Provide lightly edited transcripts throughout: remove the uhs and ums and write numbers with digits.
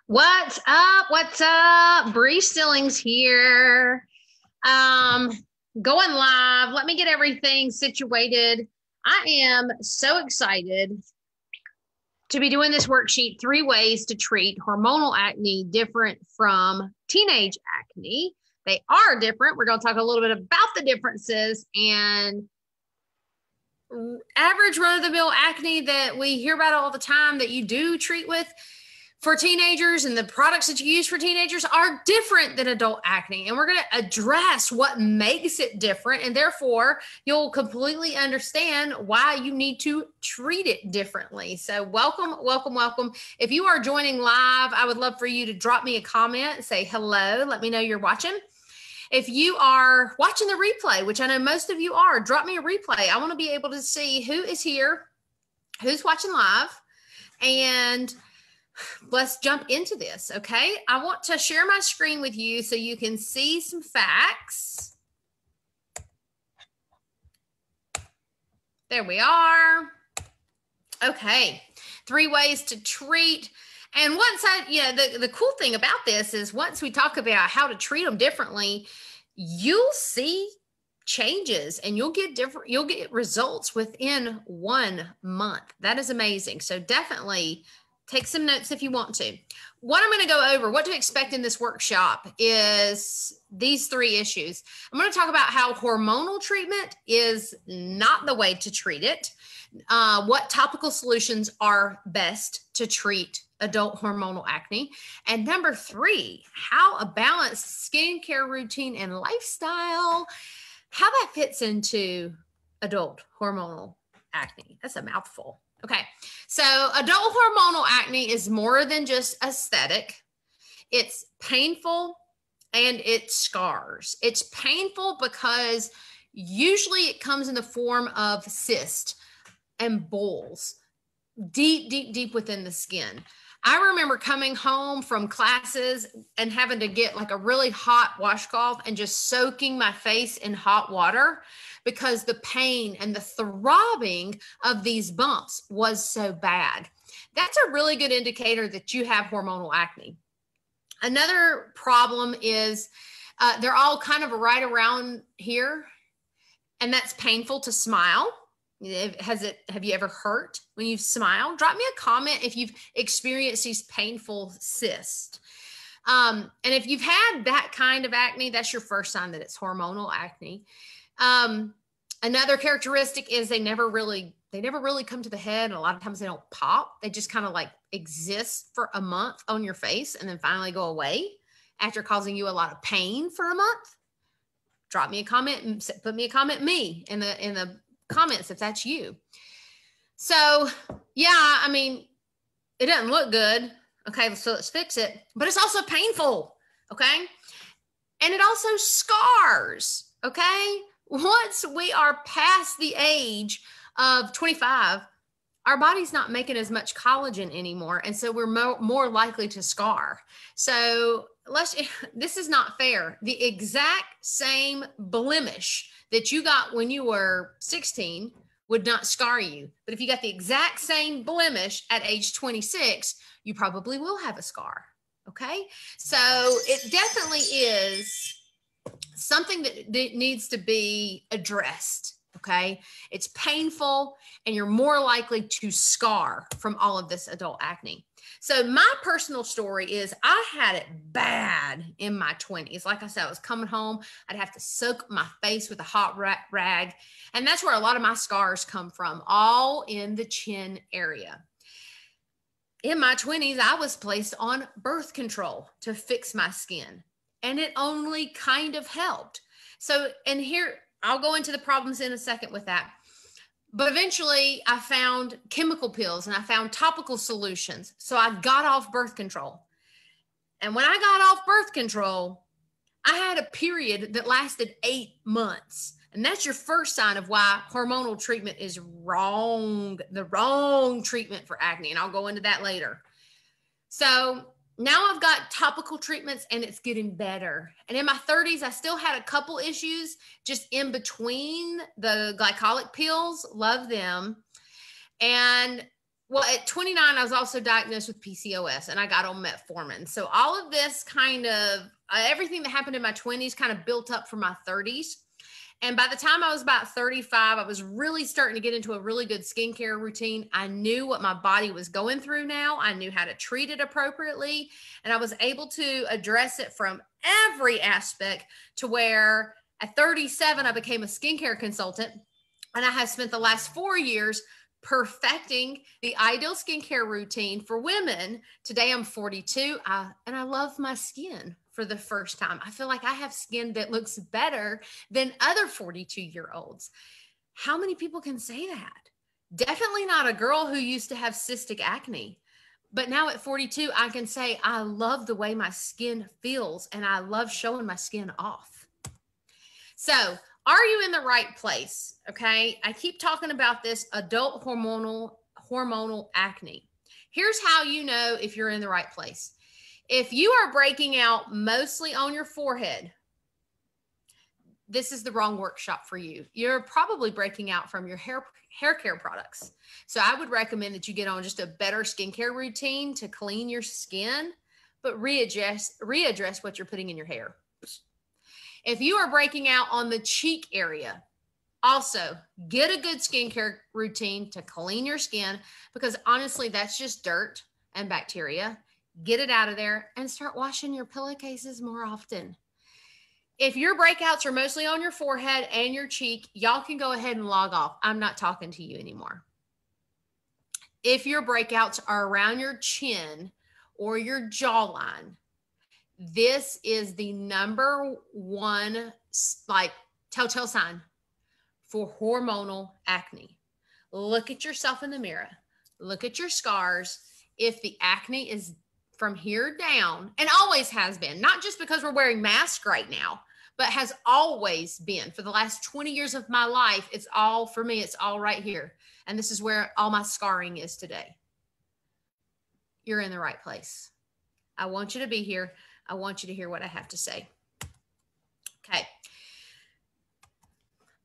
What's up? What's up? Bree Stillings here. Um, Going live. Let me get everything situated. I am so excited to be doing this worksheet, 3 ways to treat hormonal acne different from teenage acne. They are different. We're going to talk a little bit about the differences and average run-of-the-mill acne that we hear about all the time that you do treat with for teenagers, and the products that you use for teenagers are different than adult acne. And we're going to address what makes it different. And therefore, you'll completely understand why you need to treat it differently. So welcome, welcome, welcome. If you are joining live, I would love for you to drop me a comment, say hello, let me know you're watching. If you are watching the replay, which I know most of you are, drop me a replay. I want to be able to see who is here, who's watching live, and let's jump into this, okay? I want to share my screen with you so you can see some facts. There we are. Okay, 3 ways to treat. And once the cool thing about this is once we talk about how to treat them differently, you'll see changes and you'll get results within 1 month. That is amazing. So definitely take some notes if you want to. What I'm going to go over, what to expect in this workshop is these 3 issues. I'm going to talk about how hormonal treatment is not the way to treat it, what topical solutions are best to treat adult hormonal acne, and number 3, how a balanced skincare routine and lifestyle, how that fits into adult hormonal acne. That's a mouthful. Okay, so adult hormonal acne is more than just aesthetic. It's painful and it scars. It's painful because usually it comes in the form of cysts and boils deep, deep, deep within the skin. I remember coming home from classes and having to get like a really hot washcloth and just soaking my face in hot water because the pain and the throbbing of these bumps was so bad. That's a really good indicator that you have hormonal acne. Another problem is they're all kind of right around here, and that's painful to smile. Have you ever hurt when you've smiled? Drop me a comment if you've experienced these painful cysts. And if you've had that kind of acne, that's your first sign that it's hormonal acne. Another characteristic is they never really come to the head. And a lot of times they don't pop. They just kind of like exist for a month on your face and then finally go away after causing you a lot of pain for a month. Drop me a comment and put me a comment in the comments if that's you. So yeah, I mean, it doesn't look good. Okay, so let's fix it. But it's also painful. Okay. And it also scars. Okay. Once we are past the age of 25, our body's not making as much collagen anymore. And so we're more likely to scar. So this is not fair. The exact same blemish that you got when you were 16 would not scar you. But if you got the exact same blemish at age 26, you probably will have a scar. Okay. So it definitely is something that needs to be addressed. Okay. It's painful and you're more likely to scar from all of this adult acne. So my personal story is I had it bad in my 20s. Like I said, I was coming home. I'd have to soak my face with a hot rag. And that's where a lot of my scars come from, all in the chin area. In my 20s, I was placed on birth control to fix my skin. And it only kind of helped. So, and here, I'll go into the problems in a second with that. But eventually I found chemical pills and I found topical solutions. So I got off birth control. And when I got off birth control, I had a period that lasted 8 months. And that's your first sign of why hormonal treatment is wrong, the wrong treatment for acne. And I'll go into that later. So now I've got topical treatments and it's getting better. And in my 30s, I still had a couple issues just in between the glycolic pills. Love them. And Well, at 29, I was also diagnosed with PCOS and I got on metformin. So all of this kind of, everything that happened in my 20s kind of built up for my 30s. And by the time I was about 35, I was really starting to get into a really good skincare routine. I knew what my body was going through now. I knew how to treat it appropriately. And I was able to address it from every aspect to where at 37, I became a skincare consultant. And I have spent the last 4 years perfecting the ideal skincare routine for women. Today I'm 42 and I love my skin for the first time. I feel like I have skin that looks better than other 42-year-olds. How many people can say that? Definitely not a girl who used to have cystic acne. But now at 42, I can say I love the way my skin feels and I love showing my skin off. So, are you in the right place? Okay. I keep talking about this adult hormonal acne. Here's how you know if you're in the right place. If you are breaking out mostly on your forehead, this is the wrong workshop for you. You're probably breaking out from your hair care products. So I would recommend that you get on just a better skincare routine to clean your skin, but readdress what you're putting in your hair. If you are breaking out on the cheek area, also get a good skincare routine to clean your skin, because honestly, that's just dirt and bacteria. Get it out of there and start washing your pillowcases more often. If your breakouts are mostly on your forehead and your cheek, y'all can go ahead and log off. I'm not talking to you anymore. If your breakouts are around your chin or your jawline, this is the number one telltale sign for hormonal acne. Look at yourself in the mirror. Look at your scars. If the acne is from here down, and always has been, not just because we're wearing masks right now, but has always been for the last 20 years of my life, it's all for me. It's all right here. And this is where all my scarring is today. You're in the right place. I want you to be here. I want you to hear what I have to say. Okay.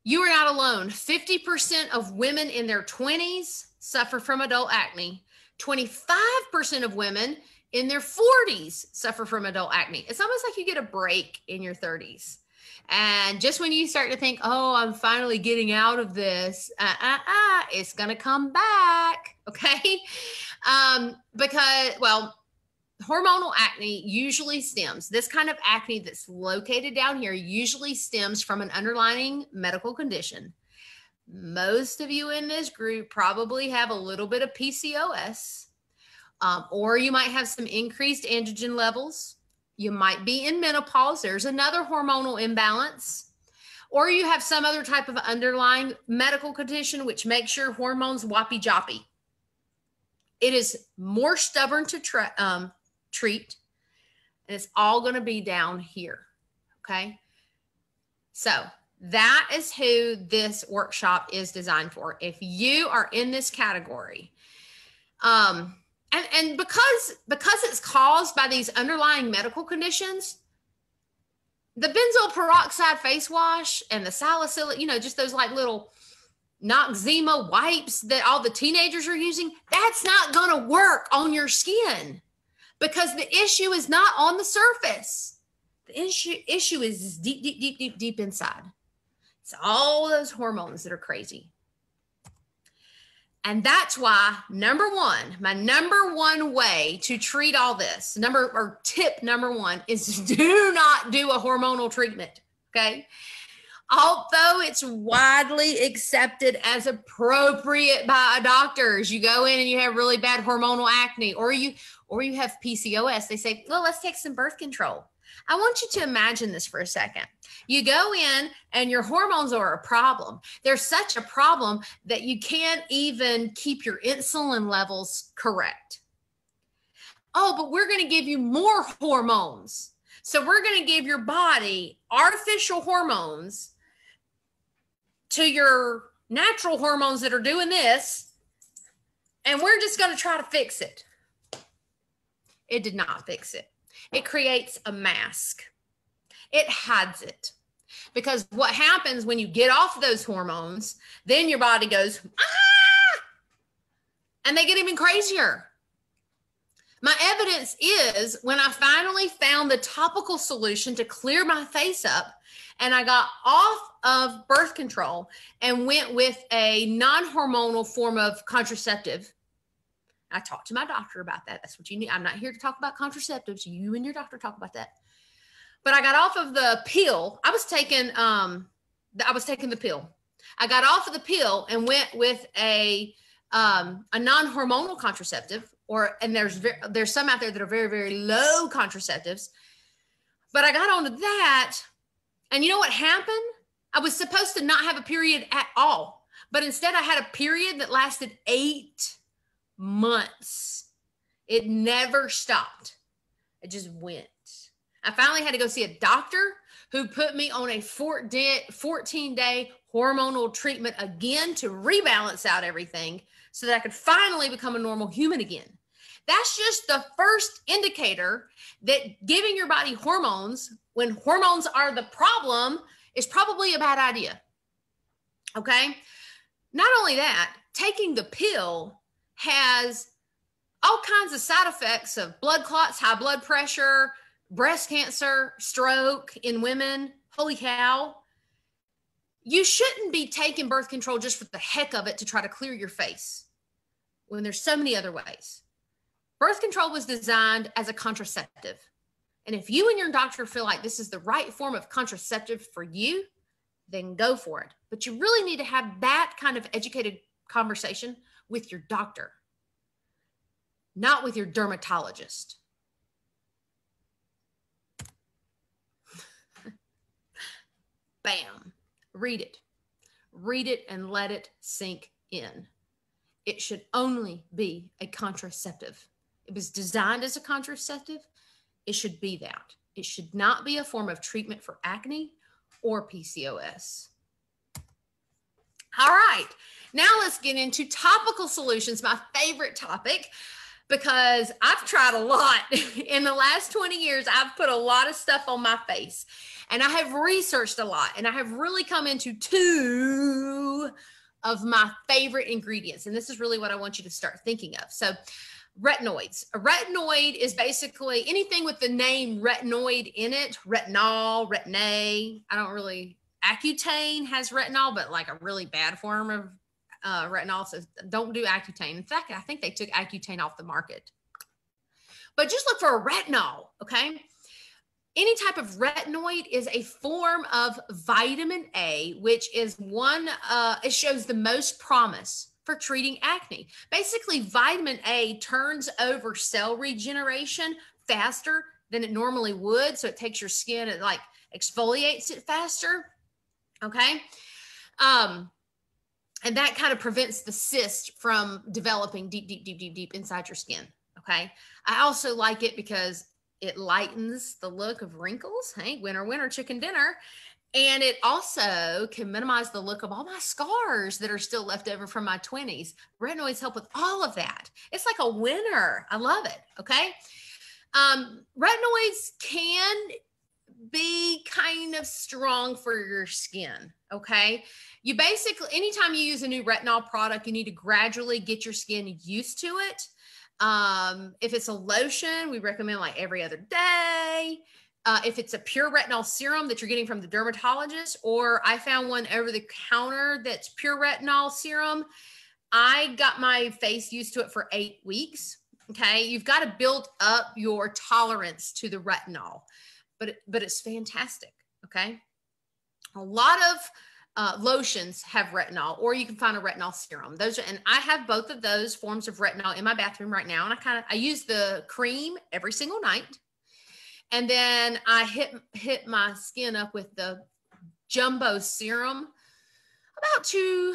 You are not alone. 50% of women in their 20s suffer from adult acne. 25% of women in their 40s suffer from adult acne. It's almost like you get a break in your 30s. And just when you start to think, oh, I'm finally getting out of this, it's going to come back. Okay. Hormonal acne usually stems, this kind of acne that's located down here usually stems from an underlying medical condition. Most of you in this group probably have a little bit of PCOS, or you might have some increased androgen levels. You might be in menopause. There's another hormonal imbalance. Or you have some other type of underlying medical condition which makes your hormones whoppy-joppy. It is more stubborn to treat, and it's all going to be down here. Okay. So that is who this workshop is designed for. If you are in this category, and because it's caused by these underlying medical conditions, the benzoyl peroxide face wash and the salicylic, just those like little Noxzema wipes that all the teenagers are using, that's not going to work on your skin. Because the issue is not on the surface. The issue is deep inside. It's all those hormones that are crazy. And that's why, my number one way to treat all this, tip number one is do not do a hormonal treatment, okay? Although it's widely accepted as appropriate by doctors, you go in and you have really bad hormonal acne, or you have PCOS, they say, well, let's take some birth control. I want you to imagine this for a second. You go in and your hormones are a problem. They're such a problem that you can't even keep your insulin levels correct. Oh, but we're going to give you more hormones. So we're going to give your body artificial hormones to your natural hormones that are doing this, and we're just going to try to fix it. It did not fix it. It creates a mask. It hides it. Because what happens when you get off those hormones, then your body goes, ah! And they get even crazier. My evidence is when I finally found the topical solution to clear my face up, and I got off of birth control and went with a non-hormonal form of contraceptive. I talked to my doctor about that. That's what you need. I'm not here to talk about contraceptives. You and your doctor talk about that. But I got off of the pill. I was taking the pill. I got off of the pill and went with a non-hormonal contraceptive, and there's some out there that are very, very low contraceptives. But I got onto that, and you know what happened? I was supposed to not have a period at all, but instead I had a period that lasted 8 months. It never stopped. It just went. I finally had to go see a doctor who put me on a 14-day hormonal treatment again to rebalance out everything so that I could finally become a normal human again. That's just the first indicator that giving your body hormones when hormones are the problem is probably a bad idea. Okay? Not only that, taking the pill has all kinds of side effects of blood clots, high blood pressure, breast cancer, stroke in women. Holy cow. You shouldn't be taking birth control just for the heck of it to try to clear your face when there's so many other ways. Birth control was designed as a contraceptive. And if you and your doctor feel like this is the right form of contraceptive for you, then go for it. But you really need to have that kind of educated conversation with your doctor, not with your dermatologist. Bam. Read it. Read it and let it sink in. It should only be a contraceptive. It was designed as a contraceptive. It should be that. It should not be a form of treatment for acne or PCOS. All right. Now let's get into topical solutions, my favorite topic, because I've tried a lot. In the last 20 years, I've put a lot of stuff on my face, and I have researched a lot, and I have really come into 2 of my favorite ingredients. And this is really what I want you to start thinking of. So retinoids. A retinoid is basically anything with the name retinoid in it. Retinol, Retin-A. Accutane has retinol, but like a really bad form of retinol. So don't do Accutane. In fact, I think they took Accutane off the market. But just look for a retinol, okay? Any type of retinoid is a form of vitamin A, which is it shows the most promise for treating acne. Basically, vitamin A turns over cell regeneration faster than it normally would. So it takes your skin, it like exfoliates it faster. Okay. And that kind of prevents the cyst from developing deep inside your skin. Okay. I also like it because it lightens the look of wrinkles. Hey, winter, chicken dinner. And it also can minimize the look of all my scars that are still left over from my 20s. Retinoids help with all of that. It's like a winner. I love it. Okay. Retinoids can be kind of strong for your skin. Okay. You basically, anytime you use a new retinol product, you need to gradually get your skin used to it. If it's a lotion, we recommend like every other day. If it's a pure retinol serum that you're getting from the dermatologist, or I found one over the counter that's pure retinol serum, I got my face used to it for 8 weeks. Okay. You've got to build up your tolerance to the retinol, but it's fantastic. Okay. A lot of lotions have retinol, or you can find a retinol serum. And I have both of those forms of retinol in my bathroom right now. And I use the cream every single night. And then I hit my skin up with the jumbo serum about two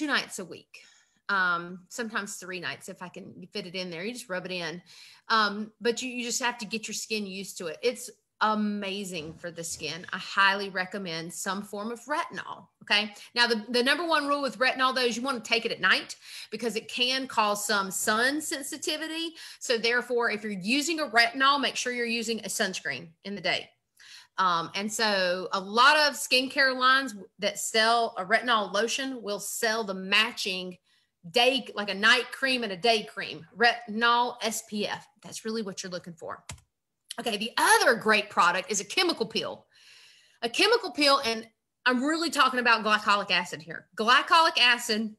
nights a week. Sometimes 3 nights if I can fit it in there. You just rub it in. But you just have to get your skin used to it. It's amazing for the skin. I highly recommend some form of retinol. Okay. Now the number one rule with retinol though is you want to take it at night because it can cause some sun sensitivity. So therefore, if you're using a retinol, make sure you're using a sunscreen in the day. And so a lot of skincare lines that sell a retinol lotion will sell the matching day, like a night cream and a day cream. Retinol SPF. That's really what you're looking for. Okay, the other great product is a chemical peel. A chemical peel, and I'm really talking about glycolic acid here. Glycolic acid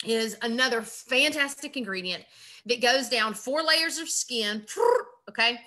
is another fantastic ingredient that goes down 4 layers of skin, okay?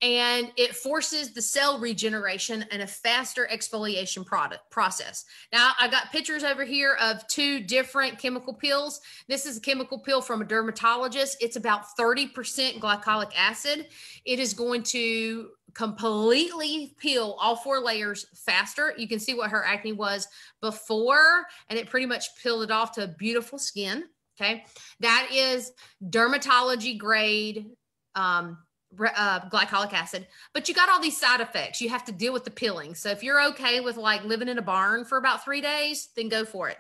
And it forces the cell regeneration and a faster exfoliation process. Now, I got pictures over here of 2 different chemical peels. This is a chemical peel from a dermatologist. It's about 30% glycolic acid. It is going to completely peel all 4 layers faster. You can see what her acne was before, and it pretty much peeled it off to beautiful skin. Okay. That is dermatology grade glycolic acid, but you got all these side effects. You have to deal with the peeling. So if you're okay with like living in a barn for about 3 days, then go for it.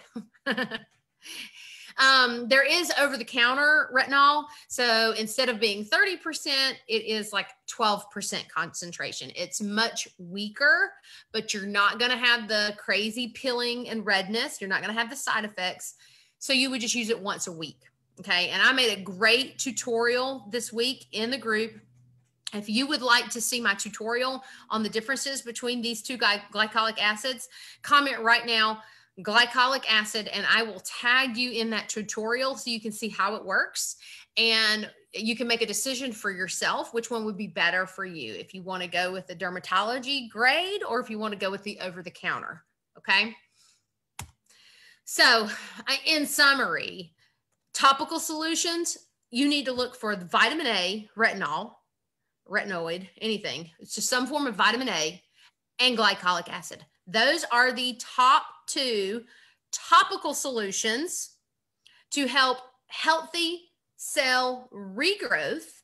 There is over-the-counter retinol. So instead of being 30%, it is like 12% concentration. It's much weaker, but you're not going to have the crazy peeling and redness. You're not going to have the side effects. So you would just use it once a week. Okay. And I made a great tutorial this week in the group. If you would like to see my tutorial on the differences between these 2 glycolic acids, comment right now, glycolic acid, and I will tag you in that tutorial so you can see how it works. And you can make a decision for yourself which one would be better for you, if you want to go with the dermatology grade or if you want to go with the over-the-counter. Okay. So in summary, topical solutions, you need to look for the vitamin A, retinoid, anything. It's just some form of vitamin A and glycolic acid. Those are the top 2 topical solutions to help healthy cell regrowth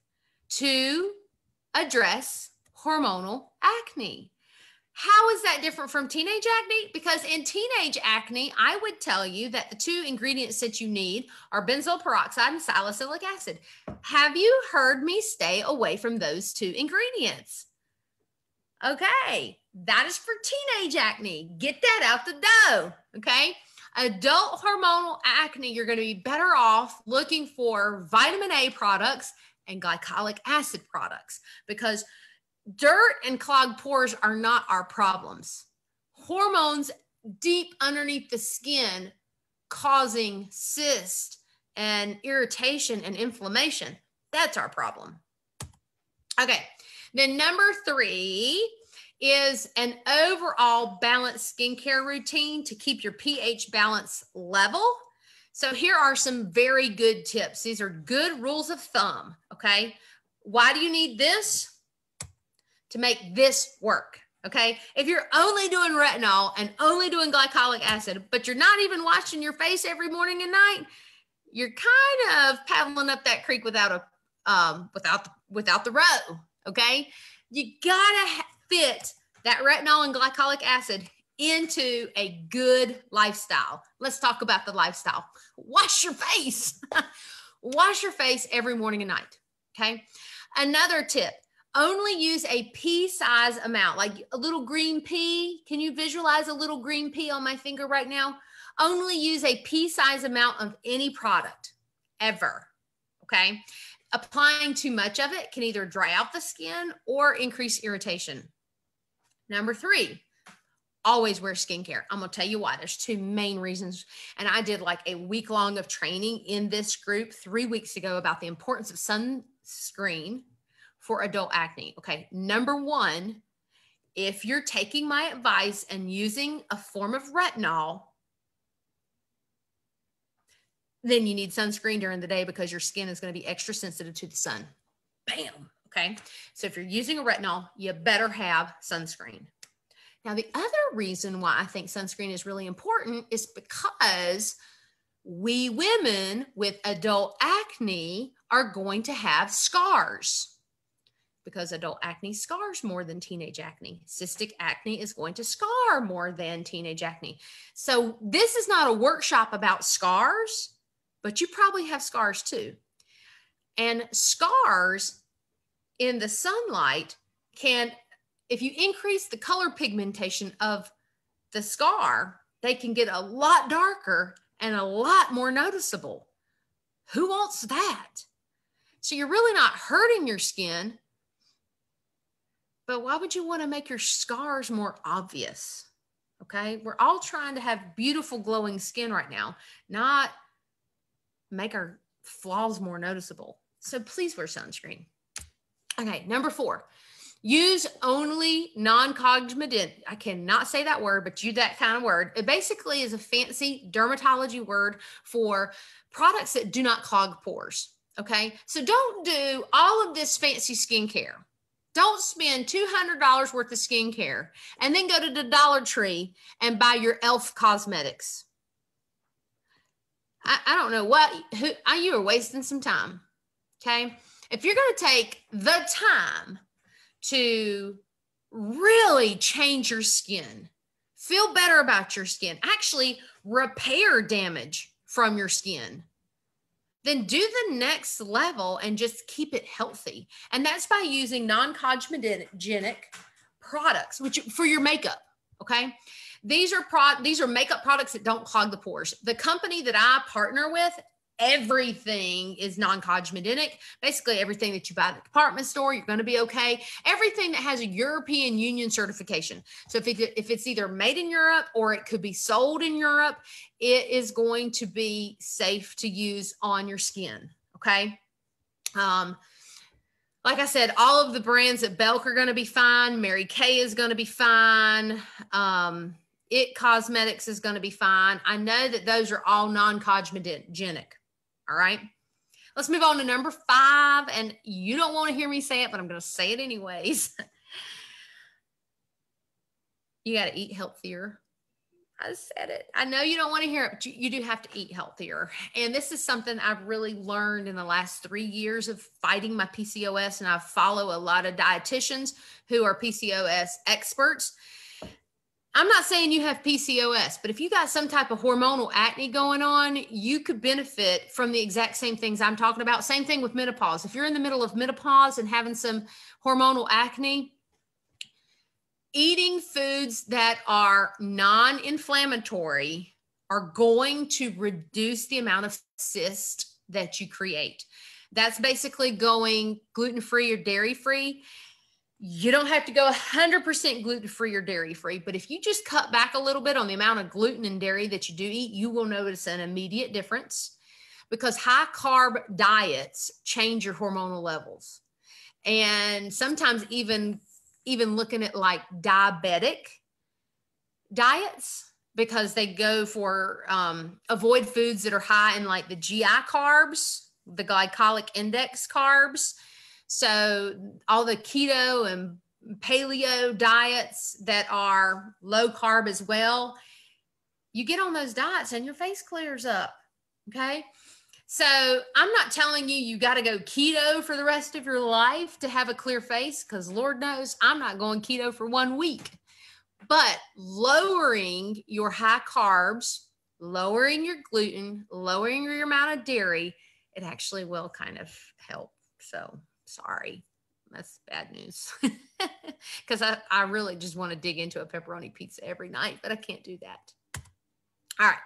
to address hormonal acne. How is that different from teenage acne? Because in teenage acne, I would tell you that the 2 ingredients that you need are benzoyl peroxide and salicylic acid. Have you heard me stay away from those 2 ingredients? Okay, that is for teenage acne. Get that out the door, okay? Adult hormonal acne, you're going to be better off looking for vitamin A products and glycolic acid products, because dirt and clogged pores are not our problems. Hormones deep underneath the skin causing cyst and irritation and inflammation, that's our problem. Okay, then number 3 is an overall balanced skincare routine to keep your pH balance level. So here are some very good tips. These are good rules of thumb, okay? Why do you need this? To make this work, okay? If you're only doing retinol and only doing glycolic acid, but you're not even washing your face every morning and night, you're kind of paddling up that creek without the row, okay? You gotta fit that retinol and glycolic acid into a good lifestyle. Let's talk about the lifestyle. Wash your face. Wash your face every morning and night, okay? Another tip, only use a pea-size amount, like a little green pea. Can you visualize a little green pea on my finger right now? Only use a pea-size amount of any product, ever, okay? Applying too much of it can either dry out the skin or increase irritation. Number 3, always wear skincare. I'm going to tell you why. There's 2 main reasons. And I did like a week long of training in this group 3 weeks ago about the importance of sunscreen for adult acne. Okay, number 1, if you're taking my advice and using a form of retinol, then you need sunscreen during the day because your skin is going to be extra sensitive to the sun. Bam. Okay. So if you're using a retinol, you better have sunscreen. Now, the other reason why I think sunscreen is really important is because we women with adult acne are going to have scars, because adult acne scars more than teenage acne. Cystic acne is going to scar more than teenage acne. So this is not a workshop about scars, but you probably have scars too. And scars in the sunlight can, if you increase the color pigmentation of the scar, they can get a lot darker and a lot more noticeable. Who wants that? So you're really not hurting your skin, but why would you want to make your scars more obvious? Okay. We're all trying to have beautiful glowing skin right now, not make our flaws more noticeable. So please wear sunscreen. Okay. Number 4, use only non-cosmetic. I cannot say that word, but use that kind of word. It basically is a fancy dermatology word for products that do not clog pores. Okay. So don't do all of this fancy skincare. Don't spend $200 worth of skincare and then go to the Dollar Tree and buy your e.l.f. cosmetics. I don't know you are wasting some time. Okay. If you're going to take the time to really change your skin, feel better about your skin, actually repair damage from your skin, then do the next level and just keep it healthy. And that's by using non-cosmetic products, which for your makeup. Okay. These are makeup products that don't clog the pores. The company that I partner with, everything is non-cosmetic. Basically everything that you buy at the department store, you're going to be okay. Everything that has a European Union certification. So if it's either made in Europe or it could be sold in Europe, it is going to be safe to use on your skin. Okay. Like I said, all of the brands at Belk are going to be fine. Mary Kay is going to be fine. It Cosmetics is going to be fine. I know that those are all non-cosmetic. All right. Let's move on to number 5. And you don't want to hear me say it, but I'm going to say it anyways. You got to eat healthier. I said it. I know you don't want to hear it, but you do have to eat healthier. And this is something I've really learned in the last 3 years of fighting my PCOS. And I follow a lot of dietitians who are PCOS experts. I'm not saying you have PCOS, but if you got some type of hormonal acne going on, you could benefit from the exact same things I'm talking about. Same thing with menopause. If you're in the middle of menopause and having some hormonal acne, eating foods that are non-inflammatory are going to reduce the amount of cyst that you create. That's basically going gluten-free or dairy-free. You don't have to go 100% gluten-free or dairy-free, but if you just cut back a little bit on the amount of gluten and dairy that you do eat, you will notice an immediate difference, because high-carb diets change your hormonal levels. And sometimes even looking at like diabetic diets, because they go for avoid foods that are high in like the GI carbs, the glycemic index carbs. So all the keto and paleo diets that are low carb as well, you get on those diets and your face clears up. Okay. So I'm not telling you got to go keto for the rest of your life to have a clear face, because Lord knows I'm not going keto for 1 week. But lowering your high carbs, lowering your gluten, lowering your amount of dairy, it actually will kind of help. So sorry, that's bad news, because I really just want to dig into a pepperoni pizza every night, but I can't do that. All right.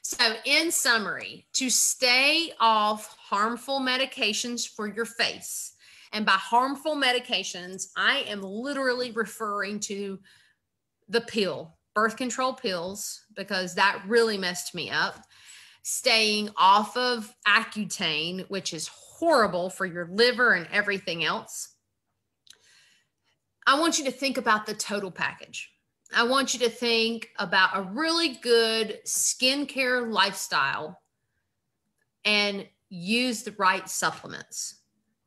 So in summary, to stay off harmful medications for your face, and by harmful medications, I am literally referring to the pill, birth control pills, because that really messed me up. Staying off of Accutane, which is horrible for your liver and everything else. I want you to think about the total package. I want you to think about a really good skincare lifestyle and use the right supplements.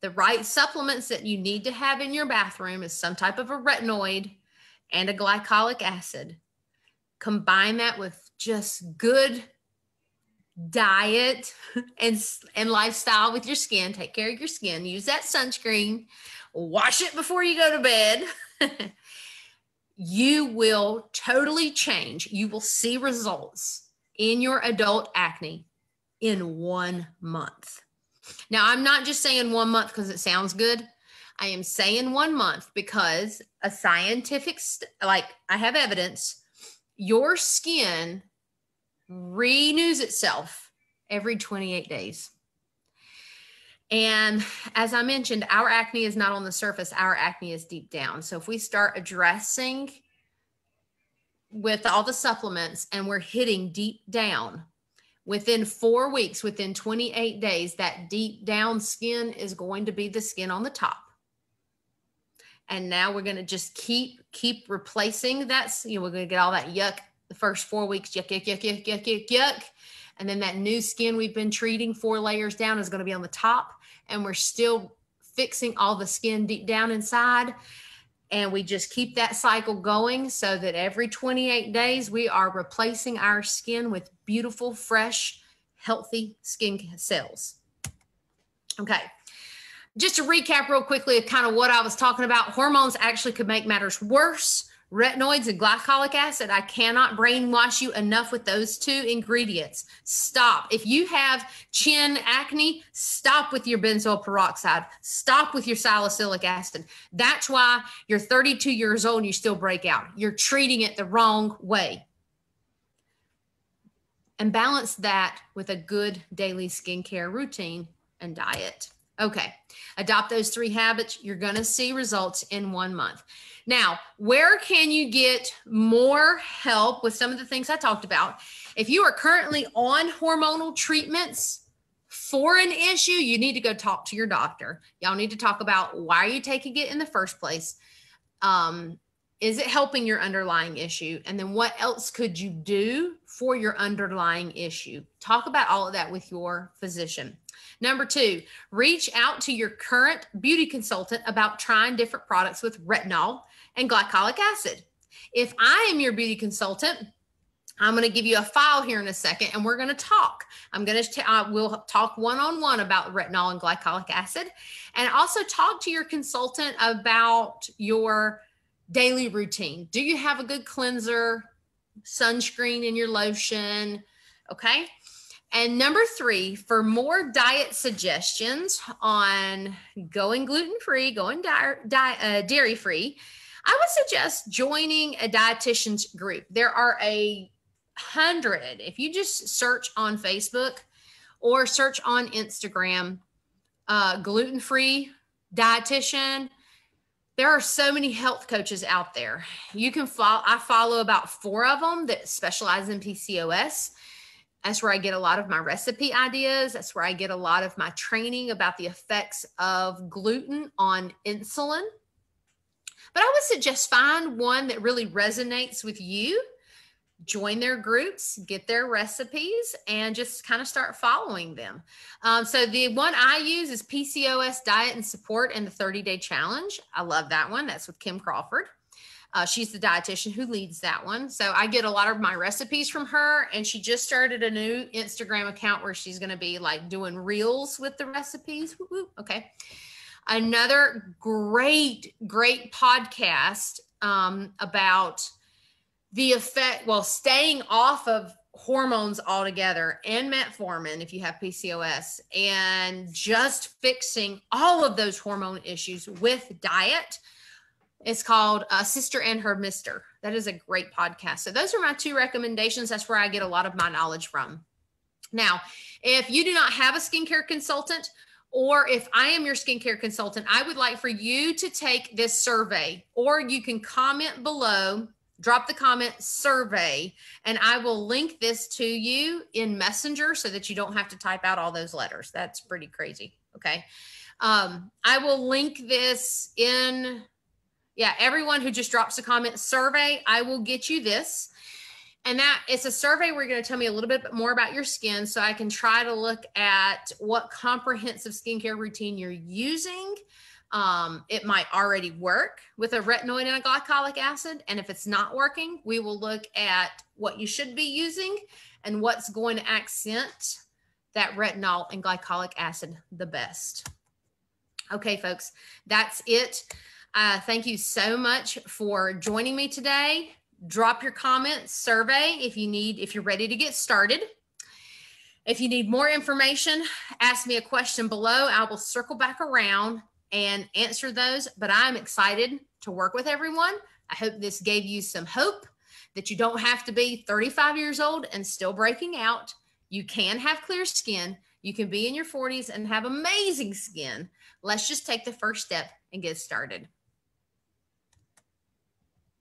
The right supplements that you need to have in your bathroom is some type of a retinoid and a glycolic acid. Combine that with just good diet and lifestyle with your skin. Take care of your skin. Use that sunscreen. Wash it before you go to bed. You will totally change. You will see results in your adult acne in 1 month. Now, I'm not just saying 1 month because it sounds good. I am saying 1 month because a scientific, I have evidence, your skin renews itself every 28 days. And as I mentioned, our acne is not on the surface. Our acne is deep down. So if we start addressing with all the supplements and we're hitting deep down, within 4 weeks, within 28 days, that deep down skin is going to be the skin on the top. And now we're going to just keep replacing that. We're going to get all that yuck the first 4 weeks, yuck, yuck, yuck, yuck, yuck, yuck, yuck. And then that new skin we've been treating 4 layers down is going to be on the top. And we're still fixing all the skin deep down inside. And we just keep that cycle going so that every 28 days, we are replacing our skin with beautiful, fresh, healthy skin cells. Okay. Just to recap real quickly of kind of what I was talking about, hormones actually could make matters worse. Retinoids and glycolic acid, I cannot brainwash you enough with those 2 ingredients. Stop. If you have chin acne, stop with your benzoyl peroxide. Stop with your salicylic acid. That's why you're 32 years old and you still break out. You're treating it the wrong way. And balance that with a good daily skincare routine and diet. Okay, adopt those 3 habits. You're going to see results in 1 month. Now, where can you get more help with some of the things I talked about? If you are currently on hormonal treatments for an issue, you need to go talk to your doctor. Y'all need to talk about why are you taking it in the first place? Is it helping your underlying issue? And then what else could you do for your underlying issue? Talk about all of that with your physician. Number 2, reach out to your current beauty consultant about trying different products with retinol and glycolic acid. If I am your beauty consultant, I'm going to give you a file here in a second and we're going to talk. We'll talk one-on-one about retinol and glycolic acid, and also talk to your consultant about your daily routine. Do you have a good cleanser, sunscreen in your lotion? Okay. And number 3, for more diet suggestions on going gluten-free, going dairy-free, I would suggest joining a dietitian's group. There are 100. If you just search on Facebook or search on Instagram, gluten-free dietitian, there are so many health coaches out there. You can follow. I follow about 4 of them that specialize in PCOS. That's where I get a lot of my recipe ideas. That's where I get a lot of my training about the effects of gluten on insulin. But I would suggest find one that really resonates with you, join their groups, get their recipes, and just kind of start following them. So the one I use is PCOS Diet and Support and the 30-Day Challenge. I love that one. That's with Kim Crawford. She's the dietitian who leads that one. So I get a lot of my recipes from her, and she just started a new Instagram account where she's going to be like doing reels with the recipes. Woo-woo. Okay. Another great podcast about the effect, staying off of hormones altogether and metformin if you have PCOS, and just fixing all of those hormone issues with diet. It's called Sister and Her Mister. That is a great podcast. So those are my 2 recommendations. That's where I get a lot of my knowledge from. Now, if you do not have a skincare consultant, or if I am your skincare consultant, I would like for you to take this survey, or you can comment below, drop the comment survey, and I will link this to you in Messenger so that you don't have to type out all those letters. That's pretty crazy. Okay. I will link this in... Yeah, everyone who just drops a comment survey, I will get you this. And that it's a survey where you're going to tell me a little bit more about your skin so I can try to look at what comprehensive skincare routine you're using. It might already work with a retinoid and a glycolic acid. And if it's not working, we will look at what you should be using and what's going to accent that retinol and glycolic acid the best. Okay, folks, that's it. Thank you so much for joining me today. Drop your comment survey if you're ready to get started. If you need more information, ask me a question below. I will circle back around and answer those, but I'm excited to work with everyone. I hope this gave you some hope that you don't have to be 35 years old and still breaking out. You can have clear skin. You can be in your 40s and have amazing skin. Let's just take the first step and get started.